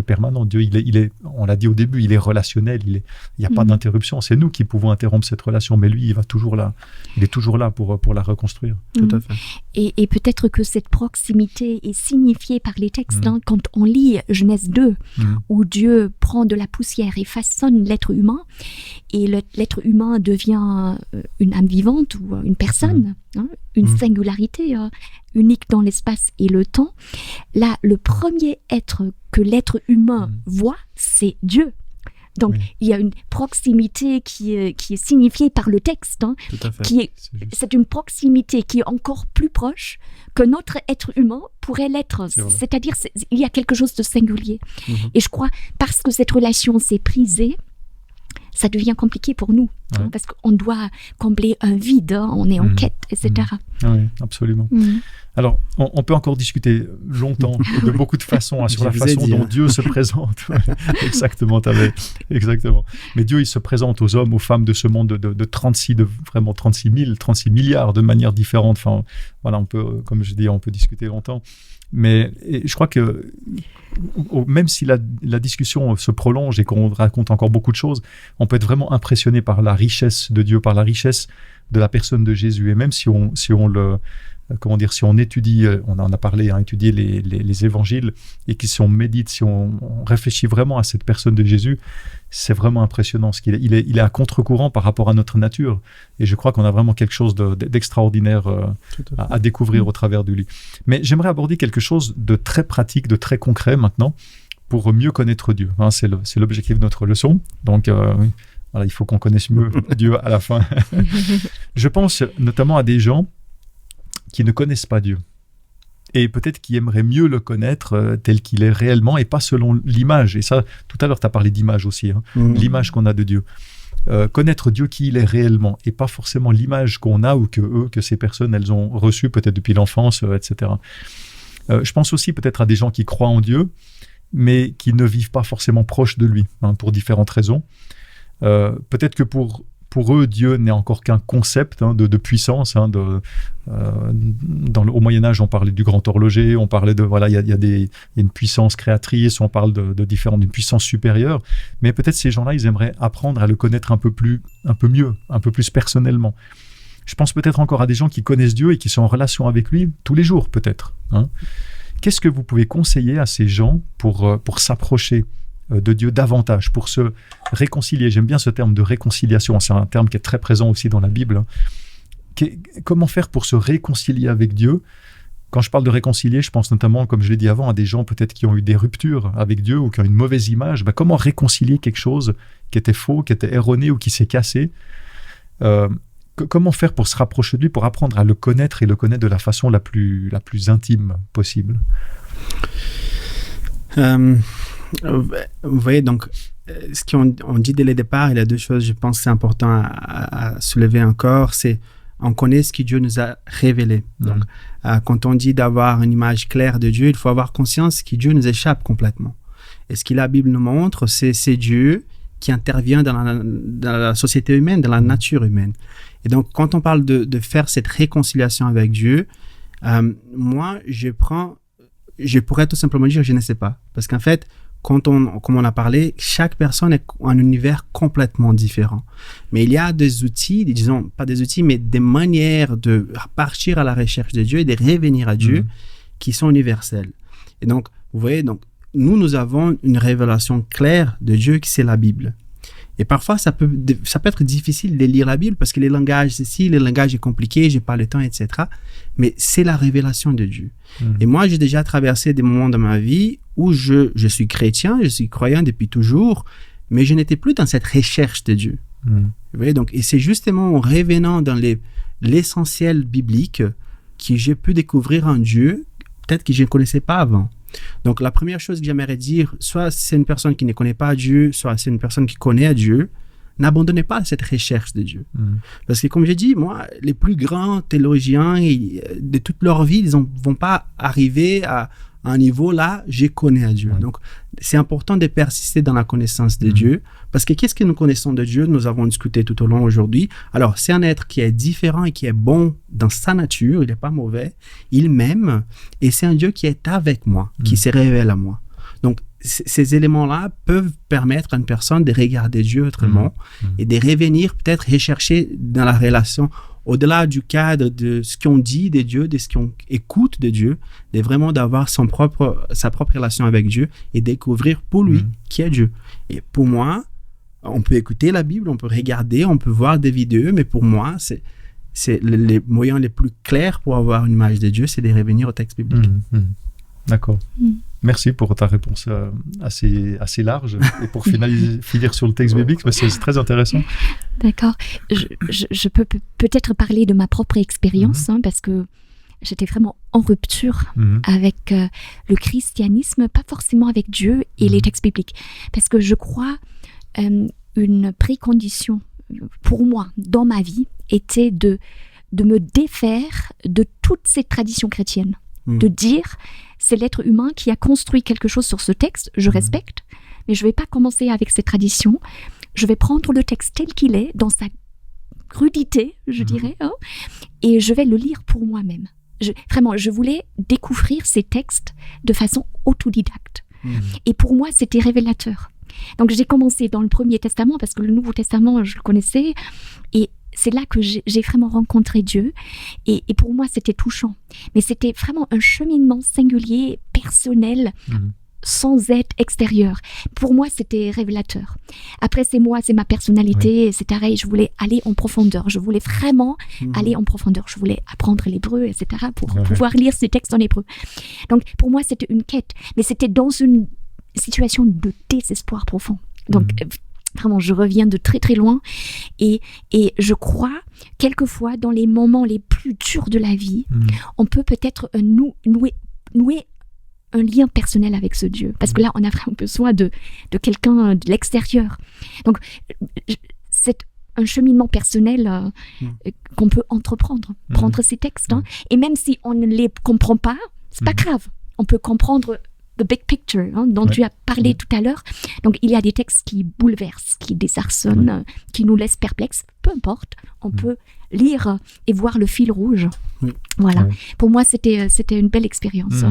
permanent. Dieu, il est, on l'a dit au début, il est relationnel, il n'y a pas d'interruption. C'est nous qui pouvons interrompre cette relation, mais lui, il est toujours là pour la reconstruire. Tout à fait. Et peut-être que cette proximité est signifiée par les textes. Quand on lit Genèse 2, où Dieu prend de la poussière et façonne l'être humain, et l'être humain devient une âme vivante ou une personne, une singularité unique dans l'espace et le temps. Là, le premier être que l'être humain voit, c'est Dieu. Donc, il y a une proximité qui est signifiée par le texte. Tout à fait. C'est une proximité qui est encore plus proche que notre être humain pourrait l'être. C'est-à-dire, il y a quelque chose de singulier. Et je crois, parce que cette relation s'est brisée, ça devient compliqué pour nous, parce qu'on doit combler un vide, on est en quête, etc. Oui, absolument. Alors, on peut encore discuter longtemps, de beaucoup de façons, sur la façon dont Dieu se présente. Exactement. Mais Dieu, il se présente aux hommes, aux femmes de ce monde de 36 milliards de manières différentes. Enfin, voilà, on peut, comme je dis, on peut discuter longtemps. Mais je crois que même si la discussion se prolonge et qu'on raconte encore beaucoup de choses, on peut être vraiment impressionné par la richesse de Dieu, par la richesse de la personne de Jésus. Et même si on étudie, on en a parlé, étudier les évangiles, et si on médite, si on réfléchit vraiment à cette personne de Jésus, c'est vraiment impressionnant. Il est à contre-courant par rapport à notre nature. Et je crois qu'on a vraiment quelque chose d'extraordinaire à découvrir au travers de lui. Mais j'aimerais aborder quelque chose de très pratique, de très concret maintenant, pour mieux connaître Dieu. C'est l'objectif de notre leçon. Donc, il faut qu'on connaisse mieux Dieu à la fin. Je pense notamment à des gens qui ne connaissent pas Dieu, et peut-être qui aimeraient mieux le connaître tel qu'il est réellement, et pas selon l'image. Et ça, tout à l'heure, tu as parlé d'image aussi, l'image qu'on a de Dieu. Connaître Dieu qui il est réellement, et pas forcément l'image qu'on a ou que ces personnes, elles ont reçue peut-être depuis l'enfance, etc. Je pense aussi peut-être à des gens qui croient en Dieu, mais qui ne vivent pas forcément proches de lui, pour différentes raisons. Peut-être que pour eux, Dieu n'est encore qu'un concept de puissance. Au Moyen-Âge, on parlait du grand horloger, on parlait de, il y a une puissance créatrice, on parle d'une puissance supérieure. Mais peut-être ces gens-là, ils aimeraient apprendre à le connaître un peu mieux, un peu plus personnellement. Je pense peut-être encore à des gens qui connaissent Dieu et qui sont en relation avec lui tous les jours, peut-être. Qu'est-ce que vous pouvez conseiller à ces gens pour s'approcher de Dieu davantage, pour se réconcilier? J'aime bien ce terme de réconciliation, c'est un terme qui est très présent aussi dans la Bible. Comment faire pour se réconcilier avec Dieu? Quand je parle de réconcilier, je pense notamment, comme je l'ai dit avant, à des gens peut-être qui ont eu des ruptures avec Dieu ou qui ont une mauvaise image. Comment réconcilier quelque chose qui était faux, qui était erroné ou qui s'est cassé? Comment faire pour se rapprocher de lui, pour apprendre à le connaître et le connaître de la façon la plus intime possible? Vous voyez, donc, ce qu'on dit dès le départ, il y a deux choses, je pense, c'est important à soulever encore, c'est on connaît ce que Dieu nous a révélé. Donc, quand on dit d'avoir une image claire de Dieu, il faut avoir conscience que Dieu nous échappe complètement. Et ce que la Bible nous montre, c'est Dieu qui intervient dans la société humaine, dans la nature humaine. Et donc, quand on parle de faire cette réconciliation avec Dieu, moi, je pourrais tout simplement dire je ne sais pas. Parce qu'en fait, comme on a parlé, chaque personne est un univers complètement différent. Mais il y a des outils, disons, pas des outils, mais des manières de partir à la recherche de Dieu et de revenir à Dieu qui sont universelles. Et donc, vous voyez, nous avons une révélation claire de Dieu qui c'est la Bible. Et parfois, ça peut être difficile de lire la Bible parce que les langages, le langage est compliqué, j'ai pas le temps, etc. Mais c'est la révélation de Dieu. Et moi, j'ai déjà traversé des moments dans ma vie où je suis chrétien, je suis croyant depuis toujours, mais je n'étais plus dans cette recherche de Dieu. Vous voyez, donc, et c'est justement en revenant dans l'essentiel biblique que j'ai pu découvrir un Dieu, peut-être que je ne connaissais pas avant. Donc, la première chose que j'aimerais dire, soit c'est une personne qui ne connaît pas Dieu, soit c'est une personne qui connaît Dieu, n'abandonnez pas cette recherche de Dieu. Parce que, comme j'ai dit, moi, les plus grands théologiens de toute leur vie, ils ne vont pas arriver à un niveau là, je connais Dieu. Donc, c'est important de persister dans la connaissance de Dieu. Parce que qu'est-ce que nous connaissons de Dieu? Nous avons discuté tout au long aujourd'hui. Alors, c'est un être qui est différent et qui est bon dans sa nature. Il n'est pas mauvais. Il m'aime. Et c'est un Dieu qui est avec moi, qui se révèle à moi. Donc, ces éléments-là peuvent permettre à une personne de regarder Dieu autrement et de revenir peut-être rechercher dans la relation au-delà du cadre de ce qu'on dit de Dieu, de ce qu'on écoute de Dieu, de vraiment d'avoir sa propre relation avec Dieu et découvrir pour lui qui est Dieu. Et pour moi, on peut écouter la Bible, on peut regarder, on peut voir des vidéos, mais pour moi, c'est les moyens les plus clairs pour avoir une image de Dieu, c'est de revenir au texte biblique. D'accord. Merci pour ta réponse assez large et pour finir sur le texte biblique, c'est très intéressant. D'accord. Je peux peut-être parler de ma propre expérience, parce que j'étais vraiment en rupture avec le christianisme, pas forcément avec Dieu et les textes bibliques. Parce que je crois une précondition pour moi dans ma vie était de me défaire de toutes ces traditions chrétiennes. De dire, c'est l'être humain qui a construit quelque chose sur ce texte, je respecte, mais je ne vais pas commencer avec ces traditions. Je vais prendre le texte tel qu'il est, dans sa crudité, je dirais, et je vais le lire pour moi-même. Vraiment, je voulais découvrir ces textes de façon autodidacte. Et pour moi, c'était révélateur. Donc, j'ai commencé dans le Premier Testament, parce que le Nouveau Testament, je le connaissais, et c'est là que j'ai vraiment rencontré Dieu. Et pour moi, c'était touchant. Mais c'était vraiment un cheminement singulier, personnel, sans aide extérieure. Pour moi, c'était révélateur. Après, c'est ma personnalité, etc. Et je voulais aller en profondeur. Je voulais vraiment aller en profondeur. Je voulais apprendre l'hébreu, etc. pour pouvoir lire ces textes en hébreu. Donc, pour moi, c'était une quête. Mais c'était dans une situation de désespoir profond. Donc, vraiment, je reviens de très très loin et je crois, quelquefois, dans les moments les plus durs de la vie, on peut peut-être nouer un lien personnel avec ce Dieu. Parce que là, on a vraiment besoin de quelqu'un de l'extérieur. Donc, c'est un cheminement personnel qu'on peut entreprendre, prendre ces textes. Et même si on ne les comprend pas, c'est pas grave. On peut comprendre the big picture, dont tu as parlé tout à l'heure. Donc, il y a des textes qui bouleversent, qui désarçonnent, qui nous laissent perplexes. Peu importe, on peut lire et voir le fil rouge. Voilà. Pour moi, c'était une belle expérience.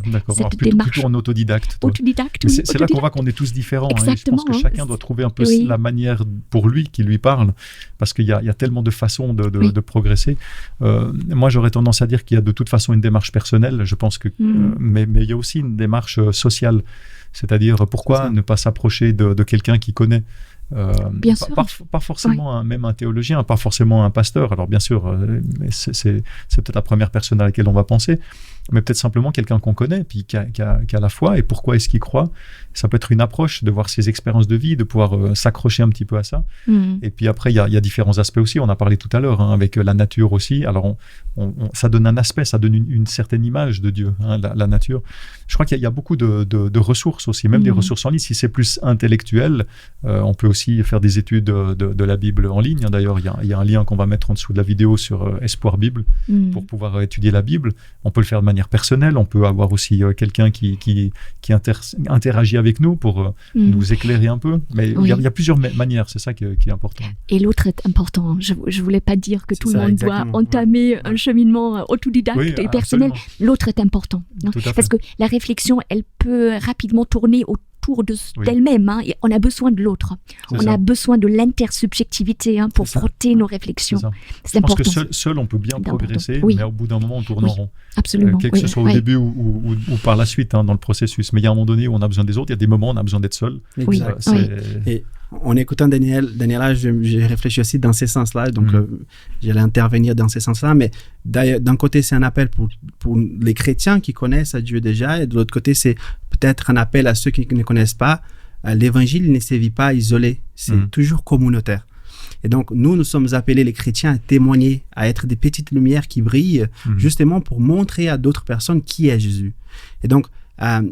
D'accord. Alors, plutôt en autodidacte. Autodidacte, c'est là qu'on voit qu'on est tous différents. Exactement. Je pense que chacun doit trouver un peu la manière pour lui qui lui parle, parce qu'il y a tellement de façons de progresser. Moi, j'aurais tendance à dire qu'il y a de toute façon une démarche personnelle. Je pense que, mais il y a aussi une démarche sociale. C'est-à-dire, pourquoi ne pas s'approcher de quelqu'un qui connaît bien sûr. Pas forcément même un théologien, pas forcément un pasteur. Alors bien sûr, c'est peut-être la première personne à laquelle on va penser, mais peut-être simplement quelqu'un qu'on connaît, puis qui a la foi, et pourquoi est-ce qu'il croit. Ça peut être une approche de voir ses expériences de vie, de pouvoir s'accrocher un petit peu à ça. Et puis après, il y a différents aspects aussi. On a parlé tout à l'heure, avec la nature aussi. Alors ça donne un aspect, ça donne une certaine image de Dieu, la nature. Je crois qu'il y a beaucoup de ressources aussi, même des ressources en ligne. Si c'est plus intellectuel, on peut aussi faire des études de la Bible en ligne. D'ailleurs, il y a un lien qu'on va mettre en dessous de la vidéo sur Espoir Bible pour pouvoir étudier la Bible. On peut le faire de manière personnelle. On peut avoir aussi quelqu'un qui interagit avec nous pour nous éclairer un peu. Mais il y a plusieurs manières. C'est ça qui est important. Et l'autre est important. Je ne voulais pas dire que tout le monde doit entamer un cheminement autodidacte et personnel. Absolument. L'autre est important. Parce que la réflexion, elle peut rapidement tourner autour d'elle-même. Hein, et on a besoin de l'autre. On a besoin de l'intersubjectivité pour porter nos réflexions. C'est important. Je pense que seul, on peut bien progresser, mais au bout d'un moment, on tourne en rond. Absolument. Que ce soit au début ou par la suite dans le processus. Mais il y a un moment donné où on a besoin des autres. Il y a des moments où on a besoin d'être seul. Exact. Et en écoutant Daniela, j'ai réfléchi aussi dans ces sens-là. Donc, j'allais intervenir dans ces sens-là. Mais d'un côté, c'est un appel pour les chrétiens qui connaissent Dieu déjà. Et de l'autre côté, c'est peut-être un appel à ceux qui ne connaissent pas. L'évangile ne se vit pas isolé. C'est toujours communautaire. Et donc, nous sommes appelés, les chrétiens, à témoigner, à être des petites lumières qui brillent, justement pour montrer à d'autres personnes qui est Jésus. Et donc,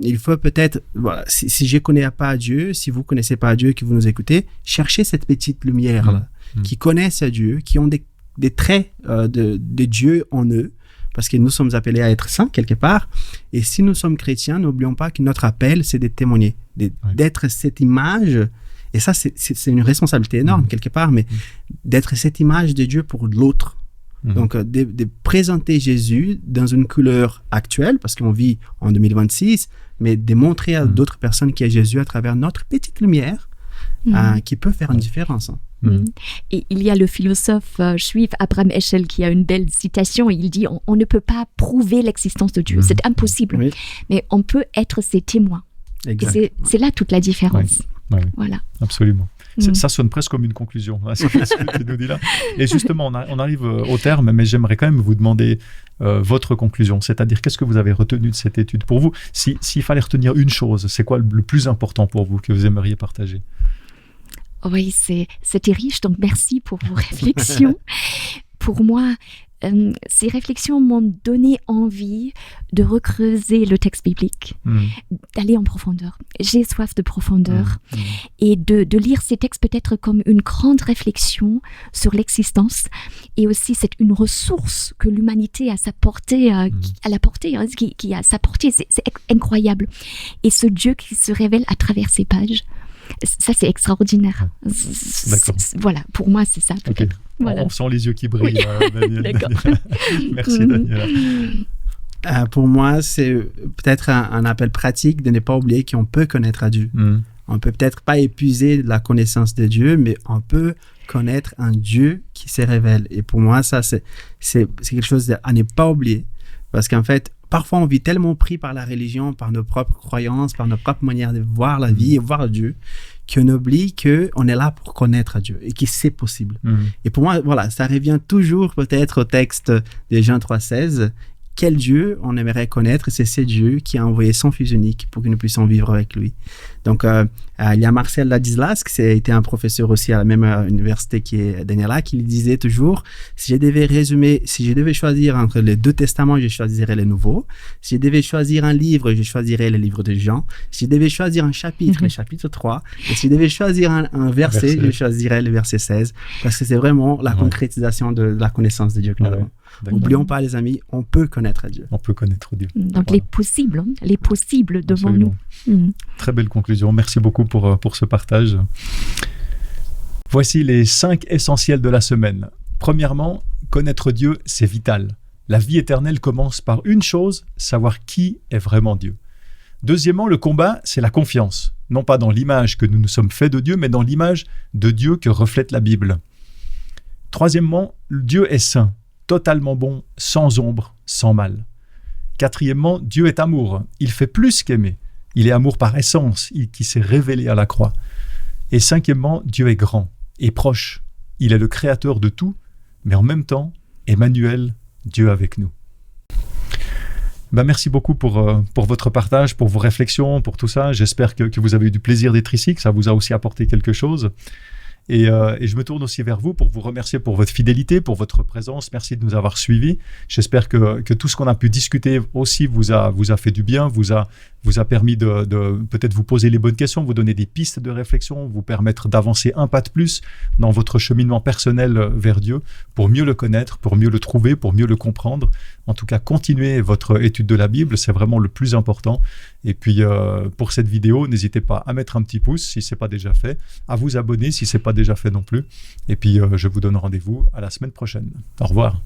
il faut peut-être, si je ne connais pas Dieu, si vous ne connaissez pas Dieu, que vous nous écoutez, cherchez cette petite lumière-là, qui connaissent Dieu, qui ont des traits de Dieu en eux, parce que nous sommes appelés à être saints quelque part. Et si nous sommes chrétiens, n'oublions pas que notre appel, c'est de témoigner, d'être cette image. Et ça, c'est une responsabilité énorme quelque part, mais d'être cette image de Dieu pour l'autre. Donc, de présenter Jésus dans une couleur actuelle, parce qu'on vit en 2026, mais de montrer à d'autres personnes qui est Jésus à travers notre petite lumière qui peut faire une différence. Et il y a le philosophe juif Abraham Heschel qui a une belle citation. Il dit on ne peut pas prouver l'existence de Dieu, c'est impossible, mais on peut être ses témoins. Exact. Et c'est là toute la différence. Oui. Voilà. Absolument. Ça sonne presque comme une conclusion, ce que tu nous dis là. Et justement, on arrive au terme, mais j'aimerais quand même vous demander votre conclusion, c'est-à-dire qu'est-ce que vous avez retenu de cette étude pour vous? S'il fallait retenir une chose, c'est quoi le plus important pour vous que vous aimeriez partager? Oui, c'était riche, donc merci pour vos réflexions. Pour moi, ces réflexions m'ont donné envie de recreuser le texte biblique, d'aller en profondeur. J'ai soif de profondeur et de lire ces textes peut-être comme une grande réflexion sur l'existence et aussi c'est une ressource que l'humanité a sa portée, qui a sa portée, c'est incroyable. Et ce Dieu qui se révèle à travers ces pages, ça c'est extraordinaire. Voilà, pour moi c'est ça peut-être. Okay. Voilà. On sent les yeux qui brillent. Daniela. Merci Daniela. Pour moi, c'est peut-être un appel pratique de ne pas oublier qu'on peut connaître Dieu. On peut peut-être pas épuiser la connaissance de Dieu, mais on peut connaître un Dieu qui se révèle. Et pour moi, ça, c'est quelque chose à ne pas oublier. Parce qu'en fait, parfois, on vit tellement pris par la religion, par nos propres croyances, par nos propres manières de voir la vie et voir Dieu, qu'on oublie qu'on est là pour connaître Dieu et que c'est possible. Et pour moi, voilà, ça revient toujours peut-être au texte de Jean 3,16. Quel Dieu on aimerait connaître? C'est ce Dieu qui a envoyé son Fils unique pour que nous puissions vivre avec lui. Donc, il y a Marcel Ladislas, qui a été un professeur aussi à la même université qui est Daniela, qui lui disait toujours, si je devais choisir entre les deux testaments, je choisirais le nouveau. Si je devais choisir un livre, je choisirais le livre de Jean. Si je devais choisir un chapitre, le chapitre 3. Et si je devais choisir un verset, je choisirais le verset 16. Parce que c'est vraiment la concrétisation de la connaissance de Dieu que nous avons. N'oublions pas, les amis, on peut connaître Dieu. On peut connaître Dieu. Donc, les possibles devant nous. Très belle conclusion. Merci beaucoup pour ce partage. Voici les 5 essentiels de la semaine. Premièrement, connaître Dieu, c'est vital. La vie éternelle commence par une chose, savoir qui est vraiment Dieu. Deuxièmement, le combat, c'est la confiance. Non pas dans l'image que nous nous sommes faits de Dieu, mais dans l'image de Dieu que reflète la Bible. Troisièmement, Dieu est saint, totalement bon, sans ombre, sans mal. Quatrièmement, Dieu est amour. Il fait plus qu'aimer. Il est amour par essence, qui s'est révélé à la croix. Et cinquièmement, Dieu est grand et proche. Il est le créateur de tout, mais en même temps, Emmanuel, Dieu avec nous. Merci beaucoup pour votre partage, pour vos réflexions, pour tout ça. J'espère que vous avez eu du plaisir d'être ici, que ça vous a aussi apporté quelque chose. Et je me tourne aussi vers vous pour vous remercier pour votre fidélité, pour votre présence. Merci de nous avoir suivis. J'espère que tout ce qu'on a pu discuter aussi vous a fait du bien, vous a permis de peut-être vous poser les bonnes questions, vous donner des pistes de réflexion, vous permettre d'avancer un pas de plus dans votre cheminement personnel vers Dieu pour mieux le connaître, pour mieux le trouver, pour mieux le comprendre. En tout cas, continuez votre étude de la Bible, c'est vraiment le plus important. Et puis, pour cette vidéo, n'hésitez pas à mettre un petit pouce si ce n'est pas déjà fait, à vous abonner si ce n'est pas déjà fait non plus. Et puis, je vous donne rendez-vous à la semaine prochaine. Au revoir.